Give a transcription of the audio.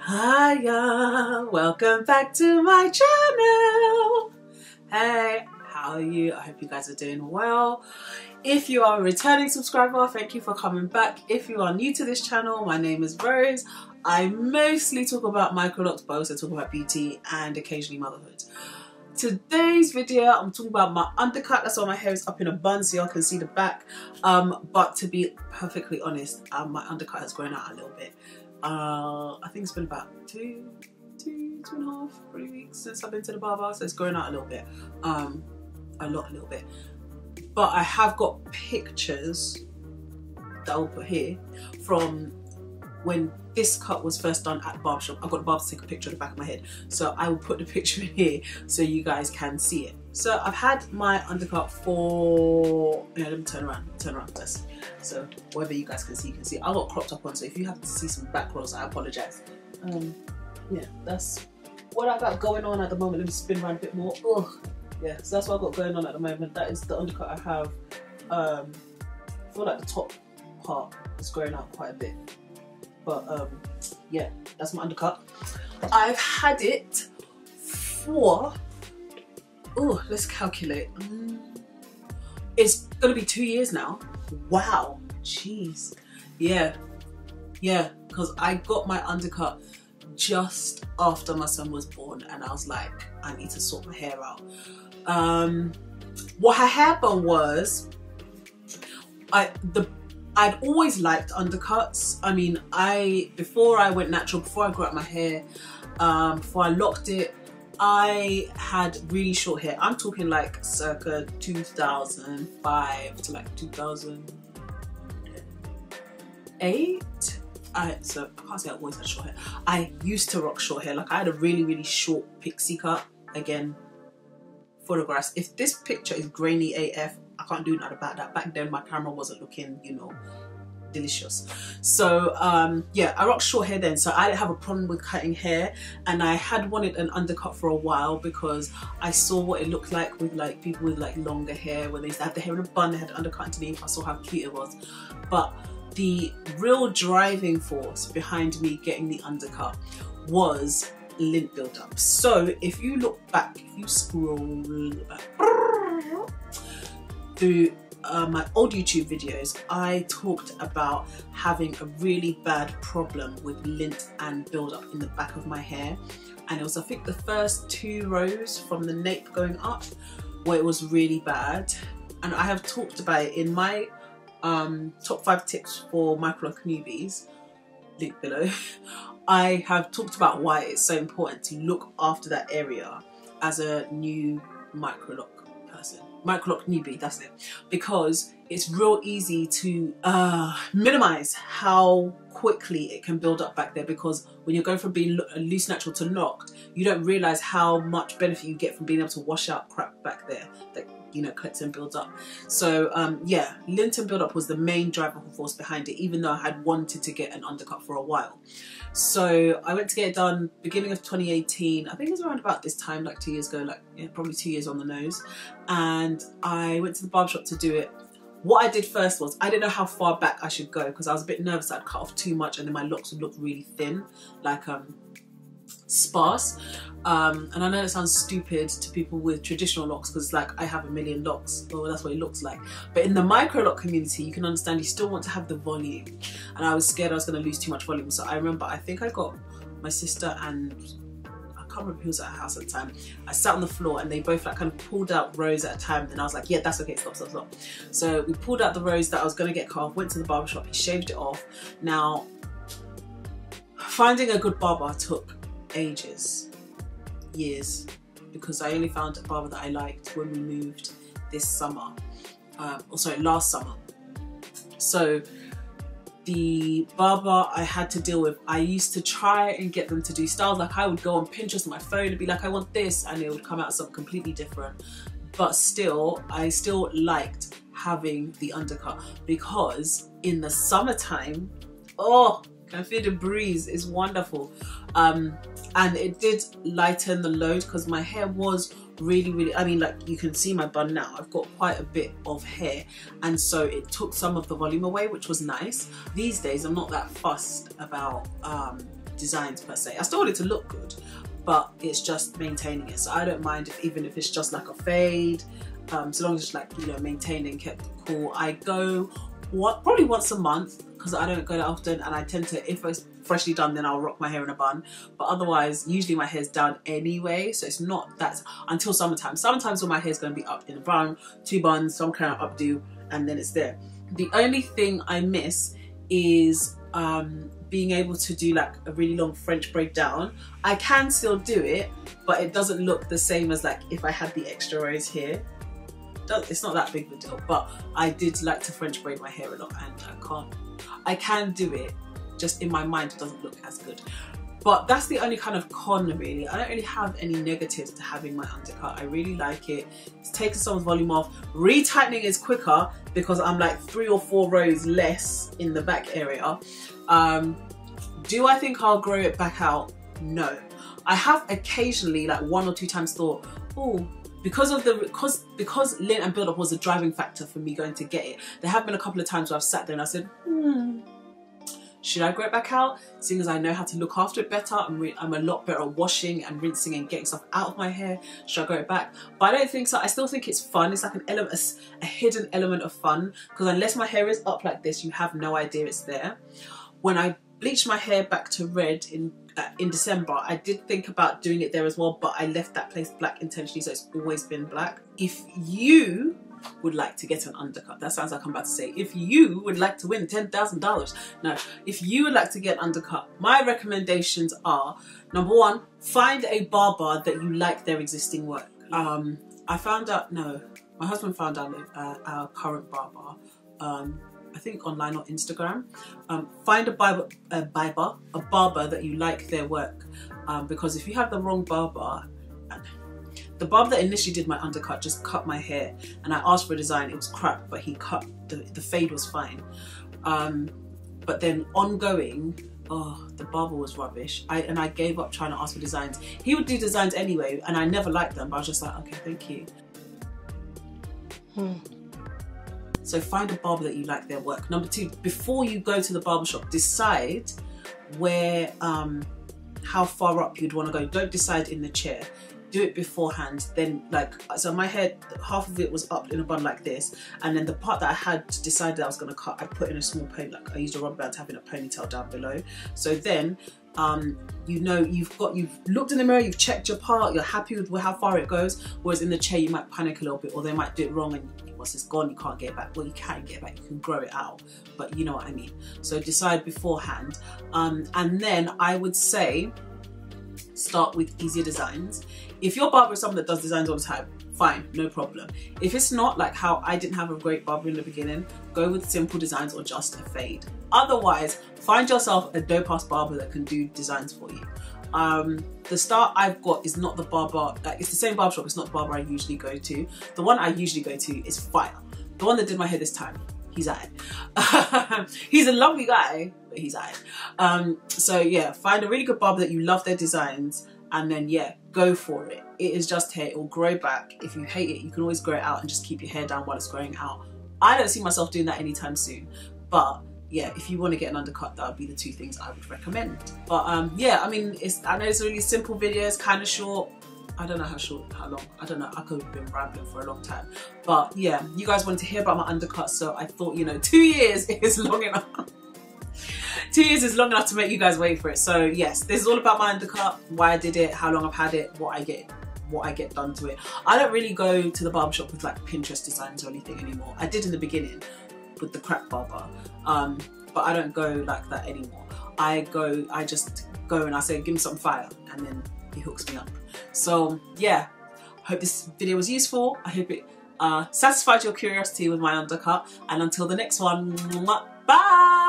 Hiya, welcome back to my channel. Hey, how are you? I hope you guys are doing well. If you are a returning subscriber, thank you for coming back. If you are new to this channel, my name is Rose. I mostly talk about Microlocs, but I also talk about beauty and occasionally motherhood. Today's video, I'm talking about my undercut. That's why my hair is up in a bun so y'all can see the back. But to be perfectly honest, my undercut has grown out a little bit. I think it's been about two and a half, 3 weeks since I've been to the barber, so it's grown out a little bit, a little bit. But I have got pictures that I'll put here from when this cut was first done at the barbershop. I got the barber to take a picture of the back of my head, so I will put the picture in here so you guys can see it. So I've had my undercut for, yeah, let me turn around first. So whatever you guys can see, you can see. I got cropped up on, so if you have to see some back rolls, I apologize. Yeah, that's what I got going on at the moment. Let me spin around a bit more. Ugh. Yeah, so that's what I've got going on at the moment. That is the undercut I have. I feel like the top part is growing out quite a bit. But yeah, that's my undercut. I've had it for, oh, let's calculate. It's gonna be 2 years now. Wow, jeez. Yeah, because I got my undercut just after my son was born, and I was like, I need to sort my hair out. What had happened was, I'd always liked undercuts. I mean, before I went natural, before I grew out my hair, before I locked it, I had really short hair. I'm talking like circa 2005 to like 2008. So I can't say I always had short hair. I used to rock short hair. Like I had a really short pixie cut. Again, photographs. If this picture is grainy AF, I can't do nothing about that. Back then my camera wasn't looking, you know, delicious. So yeah, I rocked short hair then, so I didn't have a problem with cutting hair, and I had wanted an undercut for a while because I saw what it looked like with like people with like longer hair, when they used to have the hair in a bun, they had the undercut underneath. I saw how cute it was. But the real driving force behind me getting the undercut was lint buildup. So if you look back, if you scroll back through my old YouTube videos, I talked about having a really bad problem with lint and buildup in the back of my hair, and it was, I think, the first 2 rows from the nape going up where it was really bad. And I have talked about it in my top 5 tips for Microloc newbies, link below. I have talked about why it's so important to look after that area as a new Microloc person. Microloc newbie, that's it. Because it's real easy to minimize how quickly it can build up back there, because when you're going from being loose natural to locked, you don't realize how much benefit you get from being able to wash out crap back there that, you know, collects and builds up. So yeah, lint and buildup was the main driving force behind it, even though I had wanted to get an undercut for a while. So I went to get it done beginning of 2018. I think it was around about this time, like 2 years ago, like, yeah, probably 2 years on the nose. And I went to the barbershop to do it. What I did first was, I didn't know how far back I should go because I was a bit nervous I'd cut off too much and then my locks would look really thin, like sparse. And I know it sounds stupid to people with traditional locks because, like, I have a million locks, or that's what it looks like. But in the Microloc community, you can understand you still want to have the volume, and I was scared I was going to lose too much volume. So I remember, I think I got my sister and I can't remember who was at her house at the time. I sat on the floor and they both like kind of pulled out rows at a time, and I was like, yeah, that's okay, stop. So we pulled out the rows that I was going to get cut off, went to the barbershop, he shaved it off. Now, finding a good barber took ages, years, because I only found a barber that I liked when we moved this summer, or sorry, last summer. So the barber I had to deal with, I used to try and get them to do styles. Like I would go on Pinterest on my phone and be like, I want this, and it would come out something completely different. But still, I still liked having the undercut because in the summertime, oh, can feel the breeze, it's wonderful. And it did lighten the load because my hair was really, I mean, like you can see my bun now, I've got quite a bit of hair, and so it took some of the volume away, which was nice. These days I'm not that fussed about designs per se. I still want it to look good, but it's just maintaining it. So I don't mind even if it's just like a fade, so long as it's like, you know, maintained and kept cool. I go probably once a month because I don't go that often, and I tend to, if it's freshly done, then I'll rock my hair in a bun. But otherwise, usually my hair's down anyway, so it's not that until summertime. Sometimes when my hair's going to be up in a bun, 2 buns, some kind of updo, and then it's there. The only thing I miss is being able to do like a really long French braid down. I can still do it, but it doesn't look the same as like if I had the extra rows here. It's not that big of a deal, but I did like to French braid my hair a lot, and I can do it, just in my mind it doesn't look as good. But that's the only kind of con really. I don't really have any negatives to having my undercut. I really like it. It's taking some volume off. Retightening is quicker because I'm like 3 or 4 rows less in the back area. Do I think I'll grow it back out? No. I have occasionally, like 1 or 2 times, thought, oh, because lint and build up was a driving factor for me going to get it. There have been a couple of times where I've sat there and I said, should I grow it back out? Seeing as I know how to look after it better, I'm a lot better at washing and rinsing and getting stuff out of my hair. Should I grow it back? But I don't think so. I still think it's fun. It's like an element, a hidden element of fun, because unless my hair is up like this, you have no idea it's there. When I bleached my hair back to red in December, I did think about doing it there as well, but I left that place black intentionally, so it's always been black. If you would like to get an undercut, that sounds like I'm about to say, if you would like to win $10,000. No, if you would like to get undercut, my recommendations are, number 1, find a barber that you like their existing work. I found out, no, my husband found out our current barber, I think online or Instagram. Find a barber that you like their work, because if you have the wrong barber, the barber that initially did my undercut just cut my hair, and I asked for a design, it was crap, but he cut, the fade was fine. But then ongoing, oh, the barber was rubbish. And I gave up trying to ask for designs. He would do designs anyway, and I never liked them, but I was just like, okay, thank you. So find a barber that you like their work. Number 2, before you go to the barbershop, decide where, how far up you'd want to go. Don't decide in the chair. Do it beforehand. Then, like, so my hair, half of it was up in a bun like this, and then the part that I had decided I was going to cut, I put in a small pony. Like, I used a rubber band to have in a ponytail down below. So then, you know, you've looked in the mirror, you've checked your part, you're happy with how far it goes. Whereas in the chair, you might panic a little bit, or they might do it wrong, and once it's gone, you can't get it back. Well, you can get it back, you can grow it out, but you know what I mean. So decide beforehand, and then I would say start with easier designs. If your barber is someone that does designs all the time, fine, no problem. If it's not, like how I didn't have a great barber in the beginning, go with simple designs or just a fade. Otherwise, find yourself a dope-ass barber that can do designs for you. The start I've got is not the barber, like, it's the same barbershop, it's not the barber I usually go to. The one I usually go to is fire. The one that did my hair this time, he's at it. He's a lovely guy, but he's at it. So yeah, find a really good barber that you love their designs, and then yeah, go for it. It is just hair, it will grow back. If you hate it, you can always grow it out and just keep your hair down while it's growing out. I don't see myself doing that anytime soon, but yeah, if you want to get an undercut, that would be the 2 things I would recommend. But yeah, I mean, I know it's a really simple video, it's kind of short. I don't know how long, I don't know, I could have been rambling for a long time. But yeah, you guys wanted to hear about my undercut, so I thought, you know, 2 years is long enough. 2 years is long enough to make you guys wait for it. So yes, this is all about my undercut, why I did it, how long I've had it, what I get done to it. I don't really go to the barbershop with like Pinterest designs or anything anymore. I did in the beginning with the crap barber, but I don't go like that anymore. I just go and I say, give me something fire, and then he hooks me up. So yeah, hope this video was useful. I hope it satisfied your curiosity with my undercut, and until the next one, bye.